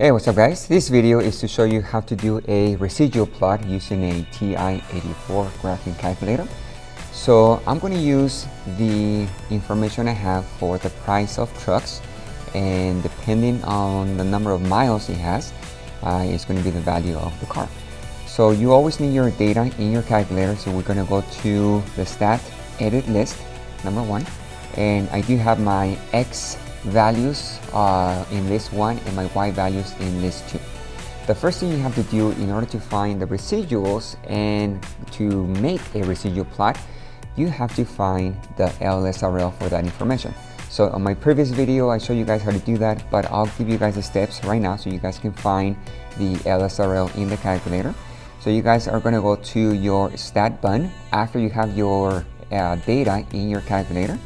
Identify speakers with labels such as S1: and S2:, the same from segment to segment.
S1: Hey, what's up guys? This video is to show you how to do a residual plot using a TI-84 graphing calculator. So I'm going to use the information I have for the price of trucks, and depending on the number of miles it has, it's going to be the value of the car. So you always need your data in your calculator, so we're going to go to the stat edit list, number 1, and I do have my X values in list 1 and my Y values in list 2. The first thing you have to do in order to find the residuals and to make a residual plot, you have to find the LSRL for that information. So on my previous video I showed you guys how to do that, but I'll give you guys the steps right now so you guys can find the LSRL in the calculator. So you guys are going to go to your stat button after you have your data in your calculator.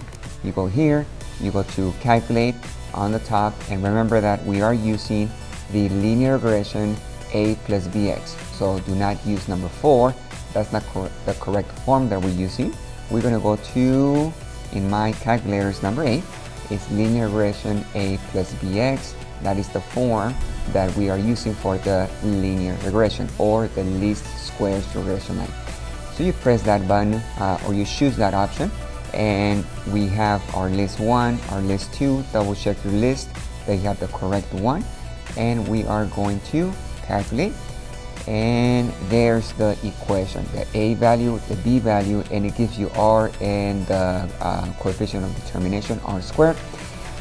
S1: You go here, you go to calculate on the top, and remember that we are using the linear regression a plus bx, so do not use number 4. That's not the correct form that we're using. We're going to go to, in my calculator's number 8, it's linear regression a plus bx. That is the form that we are using for the linear regression, or the least squares regression line. So you press that button, or you choose that option, and we have our list 1, our list 2. Double check your list that you have the correct one, and we are going to calculate, and there's the equation, the a value, the b value, and it gives you r and the coefficient of determination, r squared.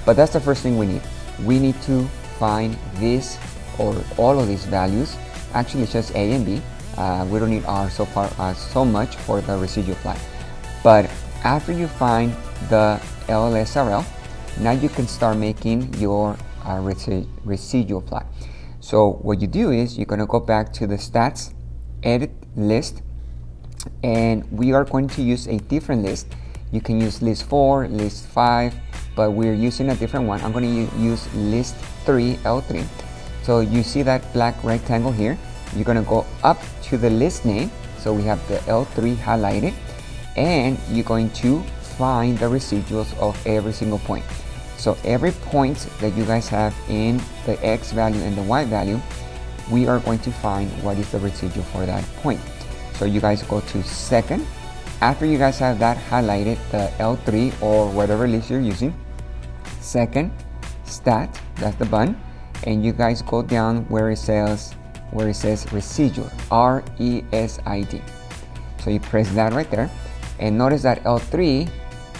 S1: But that's the first thing we need. We need to find this, or all of these values. Actually it's just a and b. We don't need r so far so much for the residual plot. But after you find the LSRL, now you can start making your residual plot. So what you do is you're going to go back to the stats edit list, and we are going to use a different list. You can use list 4, list 5, but we're using a different one. I'm going to use list 3, L3. So you see that black rectangle here. You're going to go up to the list name, so we have the L3 highlighted, and you're going to find the residuals of every single point. So every point that you guys have in the X value and the Y value, we are going to find what is the residual for that point. So you guys go to second. After you guys have that highlighted, the L3 or whatever list you're using, second stat, that's the button, and you guys go down where it says residual, R-E-S-I-D. So you press that right there, and notice that L3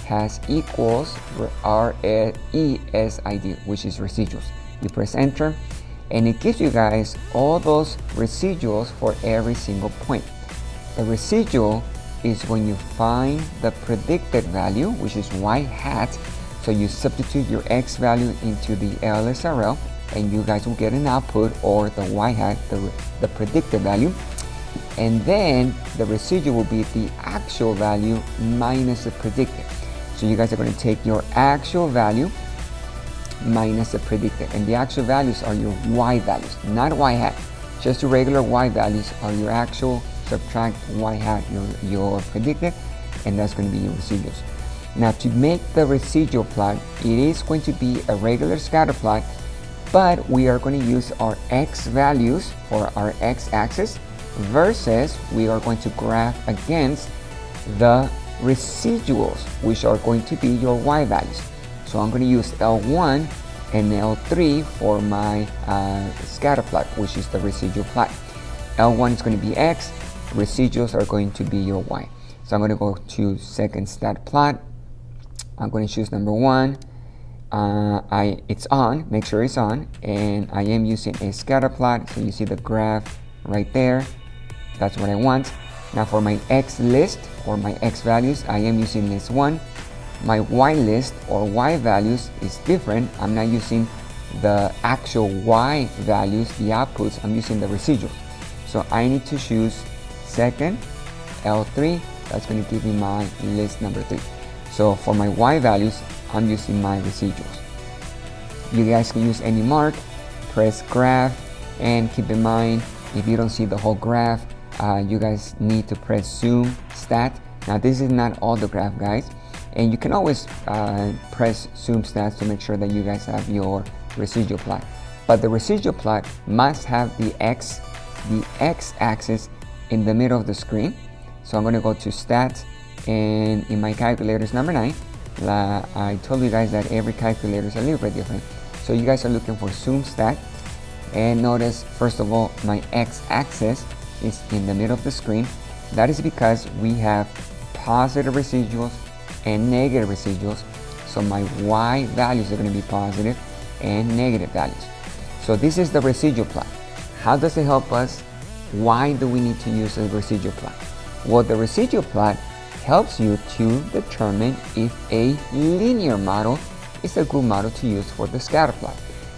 S1: has equals R-E-S-I-D, which is residuals. You press enter, and it gives you guys all those residuals for every single point. The residual is when you find the predicted value, which is y hat. So you substitute your x value into the LSRL, and you guys will get an output, or the y hat, the predicted value. And then the residual will be the actual value minus the predicted. So you guys are going to take your actual value minus the predicted, and the actual values are your y values, not y hat. Just the regular y values are your actual, subtract y hat, your predicted, and that's going to be your residuals. Now to make the residual plot, it is going to be a regular scatter plot, but we are going to use our x values for our x-axis, versus we are going to graph against the residuals, which are going to be your y values. So I'm going to use L1 and L3 for my scatter plot, which is the residual plot. L1 is going to be x, residuals are going to be your y. So I'm going to go to second stat plot. I'm going to choose number 1. It's on, make sure it's on, and I am using a scatter plot, so you see the graph right there. That's what I want. Now for my X list, or my X values, I am using list 1. My Y list, or Y values, is different. I'm not using the actual Y values, the outputs, I'm using the residuals. So I need to choose second, L3, that's going to give me my list number 3. So for my Y values, I'm using my residuals. You guys can use any mark, press graph, and keep in mind, if you don't see the whole graph, you guys need to press zoom stat. Now this is not all the graph, guys, and you can always press zoom stats to make sure that you guys have your residual plot. but the residual plot must have the x-axis in the middle of the screen. So I'm going to go to stats, and in my calculator is number 9. I told you guys that every calculator is a little bit different. So you guys are looking for zoom stat, and notice first of all my x-axis is in the middle of the screen. That is because we have positive residuals and negative residuals. So my y values are going to be positive and negative values. So this is the residual plot. How does it help us? Why do we need to use a residual plot? Well, the residual plot helps you to determine if a linear model is a good model to use for the scatter plot.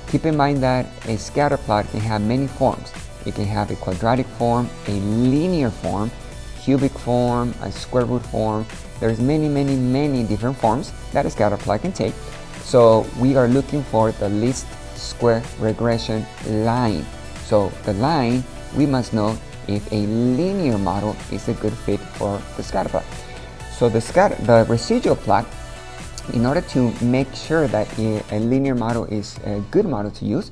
S1: Keep in mind that a scatter plot can have many forms. It can have a quadratic form, a linear form, cubic form, a square root form. There's many different forms that a scatter plot can take. So we are looking for the least square regression line. So the line, we must know if a linear model is a good fit for the scatter plot. So the residual plot, in order to make sure that a linear model is a good model to use,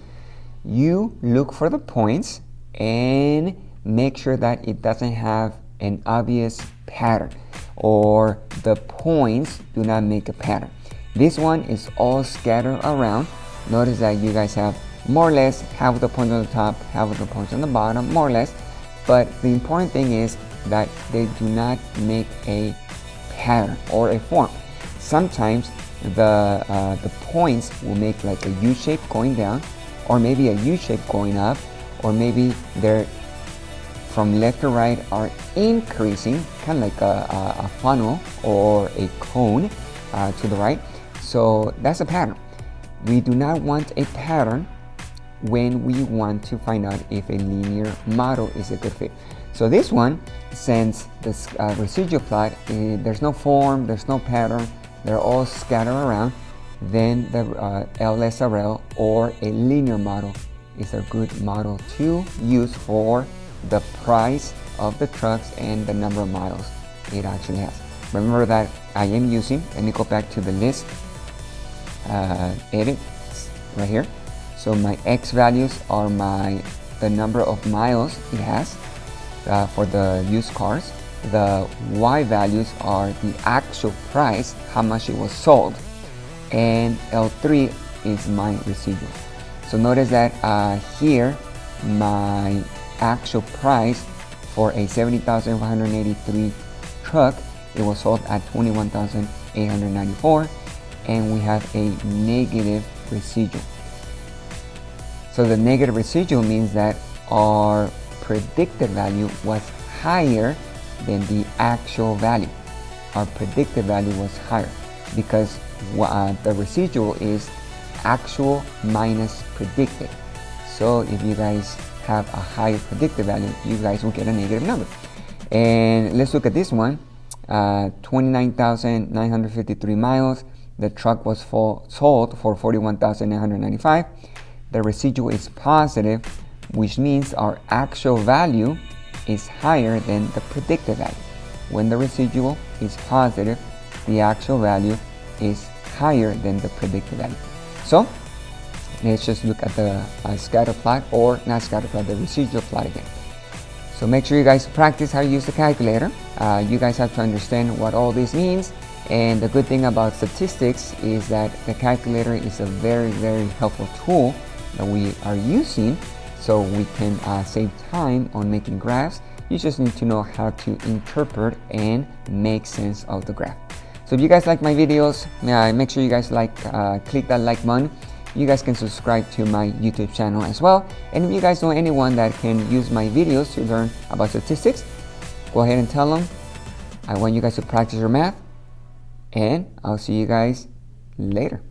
S1: you look for the points and make sure that it doesn't have an obvious pattern, or the points do not make a pattern. This one is all scattered around. Notice that you guys have more or less half of the points on the top, half of the points on the bottom, more or less. But the important thing is that they do not make a pattern or a form. Sometimes the points will make like a U shape going down, or maybe a U shape going up, or maybe they're from left to right are increasing, kind of like a funnel or a cone to the right. So that's a pattern. We do not want a pattern when we want to find out if a linear model is a good fit. So this one, since this residual plot, there's no form, there's no pattern, they're all scattered around, then the LSRL or a linear model is a good model to use for the price of the trucks and the number of models it actually has. Remember that I am using, let me go back to the list, edit right here. So my X values are the number of miles it has for the used cars. The Y values are the actual price, how much it was sold, and L3 is my residual. So notice that here my actual price for a 70,583 truck, it was sold at 21,894, and we have a negative residual. So the negative residual means that our predicted value was higher than the actual value. Our predicted value was higher because the residual is actual minus predicted. So if you guys have a higher predicted value, you guys will get a negative number. And let's look at this one, 29,953 miles. The truck was sold for 41,995. The residual is positive, which means our actual value is higher than the predicted value. When the residual is positive, the actual value is higher than the predicted value. So let's just look at the scatter plot, or not scatter plot, the residual plot again. So make sure you guys practice how to use the calculator. You guys have to understand what all this means. And the good thing about statistics is that the calculator is a very helpful tool that we are using, so we can save time on making graphs. You just need to know how to interpret and make sense of the graph. So if you guys like my videos, make sure you guys click that like button. You guys can subscribe to my YouTube channel as well. And if you guys know anyone that can use my videos to learn about statistics, go ahead and tell them. I want you guys to practice your math, and I'll see you guys later.